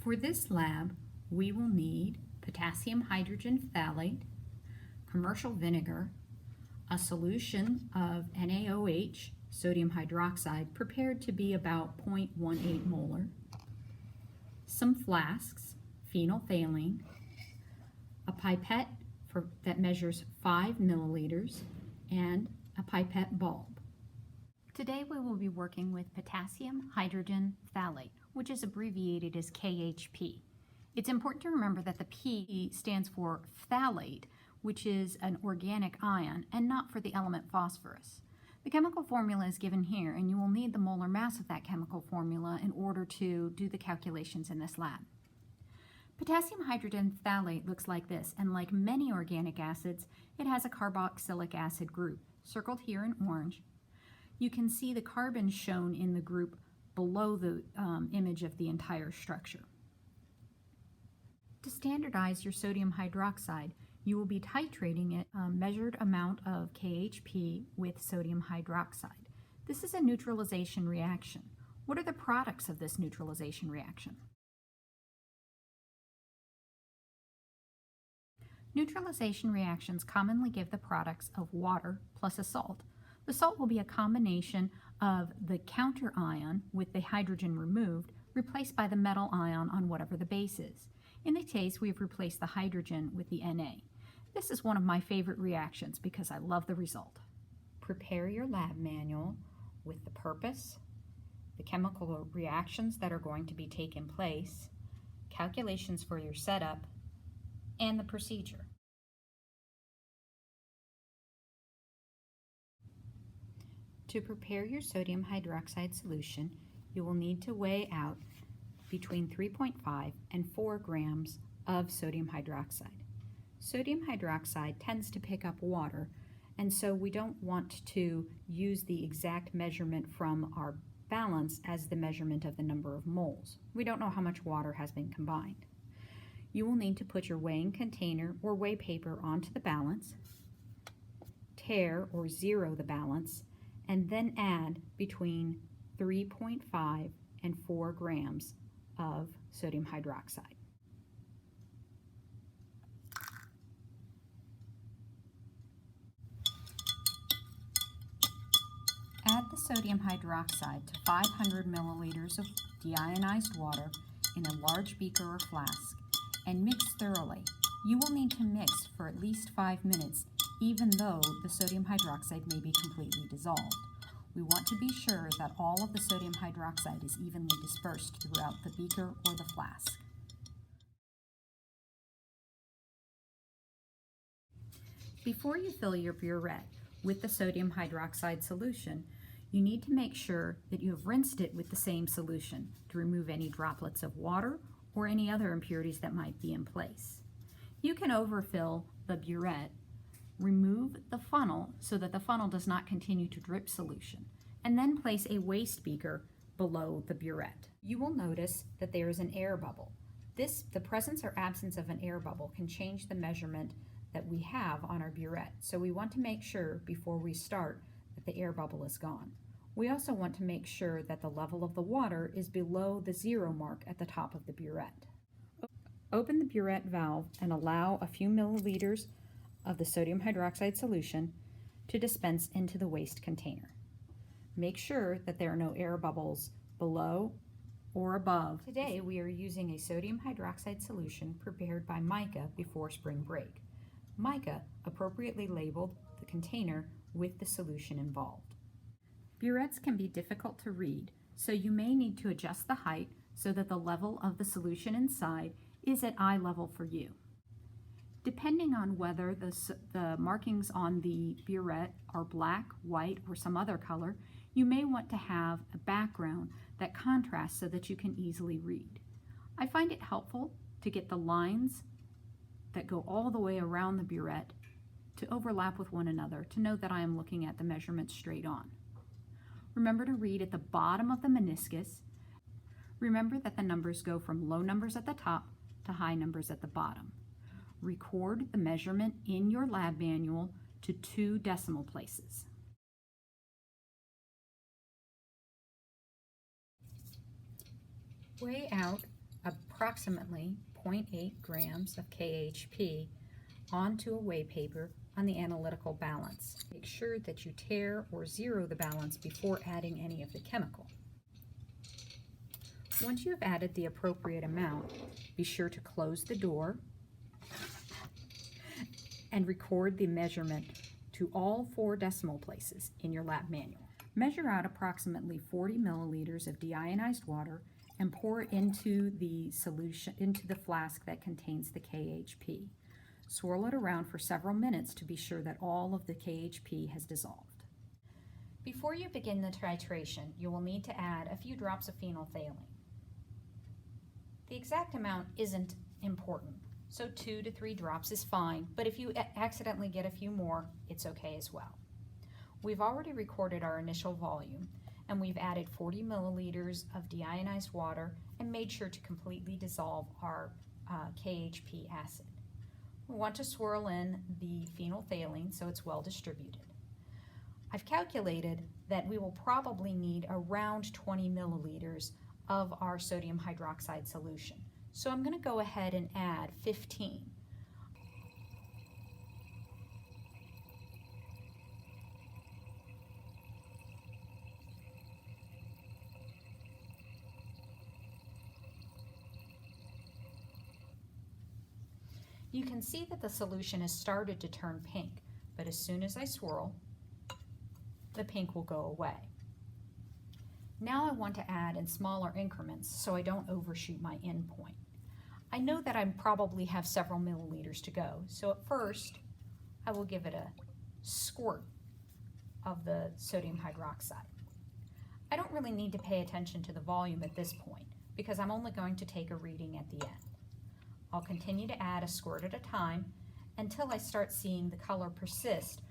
For this lab, we will need potassium hydrogen phthalate, commercial vinegar, a solution of NaOH, sodium hydroxide, prepared to be about 0.18 molar, some flasks, phenolphthalein, a pipette that measures 5 milliliters, and a pipette bulb. Today we will be working with potassium hydrogen phthalate, which is abbreviated as KHP. It's important to remember that the P stands for phthalate, which is an organic ion, and not for the element phosphorus. The chemical formula is given here, and you will need the molar mass of that chemical formula in order to do the calculations in this lab. Potassium hydrogen phthalate looks like this, and like many organic acids, it has a carboxylic acid group, circled here in orange. You can see the carbon shown in the group below the image of the entire structure. To standardize your sodium hydroxide, you will be titrating it a measured amount of KHP with sodium hydroxide. This is a neutralization reaction. What are the products of this neutralization reaction? Neutralization reactions commonly give the products of water plus a salt. The salt will be a combination of the counter ion with the hydrogen removed, replaced by the metal ion on whatever the base is. In this case, we have replaced the hydrogen with the Na. This is one of my favorite reactions because I love the result. Prepare your lab manual with the purpose, the chemical reactions that are going to be taking place, calculations for your setup, and the procedure. To prepare your sodium hydroxide solution, you will need to weigh out between 3.5 and 4 grams of sodium hydroxide. Sodium hydroxide tends to pick up water, and so we don't want to use the exact measurement from our balance as the measurement of the number of moles. We don't know how much water has been combined. You will need to put your weighing container or weigh paper onto the balance, tare or zero the balance, and then add between 3.5 and 4 grams of sodium hydroxide. Add the sodium hydroxide to 500 milliliters of deionized water in a large beaker or flask and mix thoroughly. You will need to mix for at least 5 minutes, even though the sodium hydroxide may be completely dissolved. We want to be sure that all of the sodium hydroxide is evenly dispersed throughout the beaker or the flask. Before you fill your burette with the sodium hydroxide solution, you need to make sure that you have rinsed it with the same solution to remove any droplets of water or any other impurities that might be in place. You can overfill the burette, remove the funnel so that the funnel does not continue to drip solution, and then place a waste beaker below the burette. You will notice that there is an air bubble. The presence or absence of an air bubble can change the measurement that we have on our burette, so we want to make sure before we start that the air bubble is gone. We also want to make sure that the level of the water is below the 0 mark at the top of the burette. Open the burette valve and allow a few milliliters of the sodium hydroxide solution to dispense into the waste container. Make sure that there are no air bubbles below or above. Today we are using a sodium hydroxide solution prepared by Mica before spring break. Mica appropriately labeled the container with the solution involved. Burettes can be difficult to read, so you may need to adjust the height so that the level of the solution inside is at eye level for you. Depending on whether the markings on the burette are black, white, or some other color, you may want to have a background that contrasts so that you can easily read. I find it helpful to get the lines that go all the way around the burette to overlap with one another to know that I am looking at the measurement straight on. Remember to read at the bottom of the meniscus. Remember that the numbers go from low numbers at the top to high numbers at the bottom. Record the measurement in your lab manual to 2 decimal places. Weigh out approximately 0.8 grams of KHP onto a weigh paper on the analytical balance. Make sure that you tare or zero the balance before adding any of the chemical. Once you have added the appropriate amount, be sure to close the door and record the measurement to all 4 decimal places in your lab manual. Measure out approximately 40 milliliters of deionized water and pour it into the solution, into the flask that contains the KHP. Swirl it around for several minutes to be sure that all of the KHP has dissolved. Before you begin the titration, you will need to add a few drops of phenolphthalein. The exact amount isn't important, so 2 to 3 drops is fine, but if you accidentally get a few more, it's okay as well. We've already recorded our initial volume, and we've added 40 milliliters of deionized water and made sure to completely dissolve our KHP acid. We want to swirl in the phenolphthalein so it's well distributed. I've calculated that we will probably need around 20 milliliters of our sodium hydroxide solution. So I'm going to go ahead and add 15. You can see that the solution has started to turn pink, but as soon as I swirl, the pink will go away. Now I want to add in smaller increments so I don't overshoot my end point. I know that I probably have several milliliters to go, so at first I will give it a squirt of the sodium hydroxide. I don't really need to pay attention to the volume at this point because I'm only going to take a reading at the end. I'll continue to add a squirt at a time until I start seeing the color persist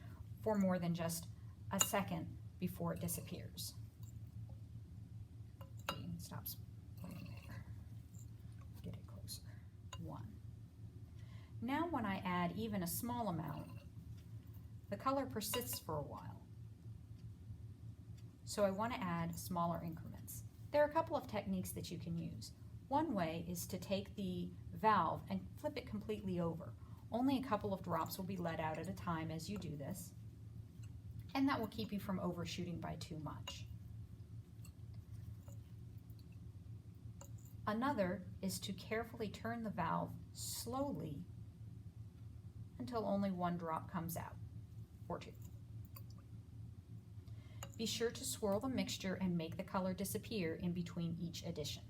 for more than just a second before it disappears. Stops. Get it closer. 1. Now when I add even a small amount, the color persists for a while. So I want to add smaller increments. There are a couple of techniques that you can use. One way is to take the valve and flip it completely over. Only a couple of drops will be let out at a time as you do this, and that will keep you from overshooting by too much. Another is to carefully turn the valve slowly until only 1 drop comes out, or 2. Be sure to swirl the mixture and make the color disappear in between each addition.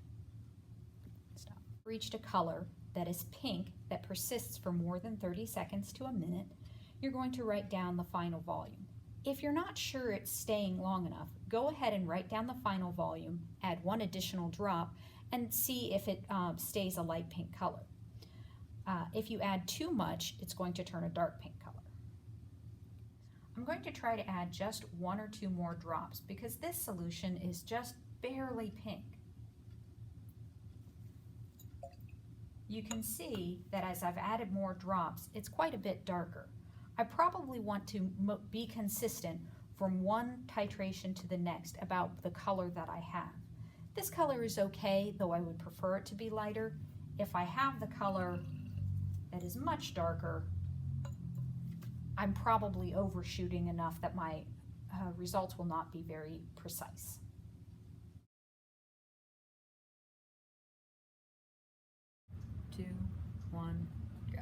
Stop. Reached a color that is pink that persists for more than 30 seconds to a minute, you're going to write down the final volume. If you're not sure it's staying long enough, go ahead and write down the final volume, add 1 additional drop, and see if it stays a light pink color. If you add too much, it's going to turn a dark pink color. I'm going to try to add just 1 or 2 more drops because this solution is just barely pink. You can see that as I've added more drops, it's quite a bit darker. I probably want to be consistent from one titration to the next about the color that I have. This color is okay, though I would prefer it to be lighter. If I have the color that is much darker, I'm probably overshooting enough that my results will not be very precise. Two, 1, go.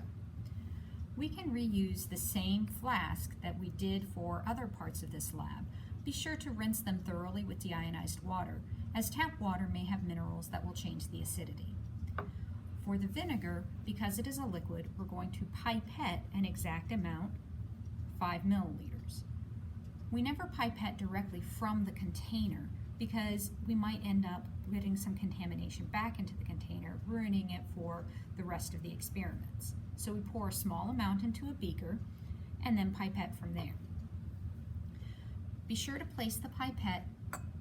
We can reuse the same flask that we did for other parts of this lab. Be sure to rinse them thoroughly with deionized water, as tap water may have minerals that will change the acidity. For the vinegar, because it is a liquid, we're going to pipette an exact amount, 5 milliliters. We never pipette directly from the container because we might end up getting some contamination back into the container, ruining it for the rest of the experiments. So we pour a small amount into a beaker and then pipette from there. Be sure to place the pipette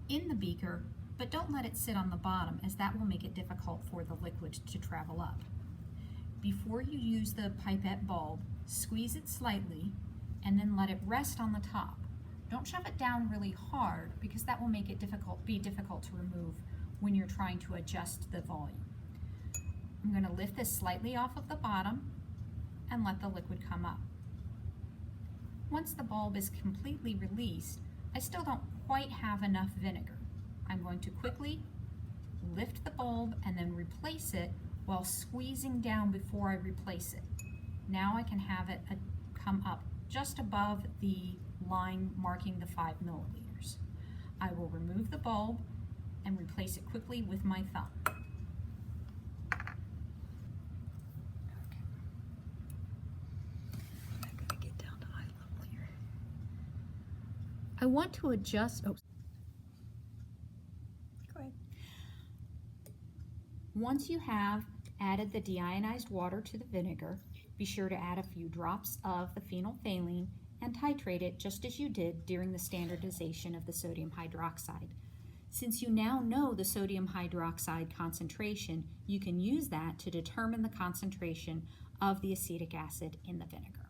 in the beaker, but don't let it sit on the bottom, as that will make it difficult for the liquid to travel up. Before you use the pipette bulb, squeeze it slightly and then let it rest on the top. Don't shove it down really hard because that will make it difficult to remove when you're trying to adjust the volume. I'm going to lift this slightly off of the bottom and let the liquid come up. Once the bulb is completely released, I still don't quite have enough vinegar. I'm going to quickly lift the bulb and then replace it while squeezing down before I replace it. Now I can have it come up just above the line marking the 5 milliliters. I will remove the bulb and replace it quickly with my thumb. I want to adjust, go ahead. Once you have added the deionized water to the vinegar, be sure to add a few drops of the phenolphthalein and titrate it just as you did during the standardization of the sodium hydroxide. Since you now know the sodium hydroxide concentration, you can use that to determine the concentration of the acetic acid in the vinegar.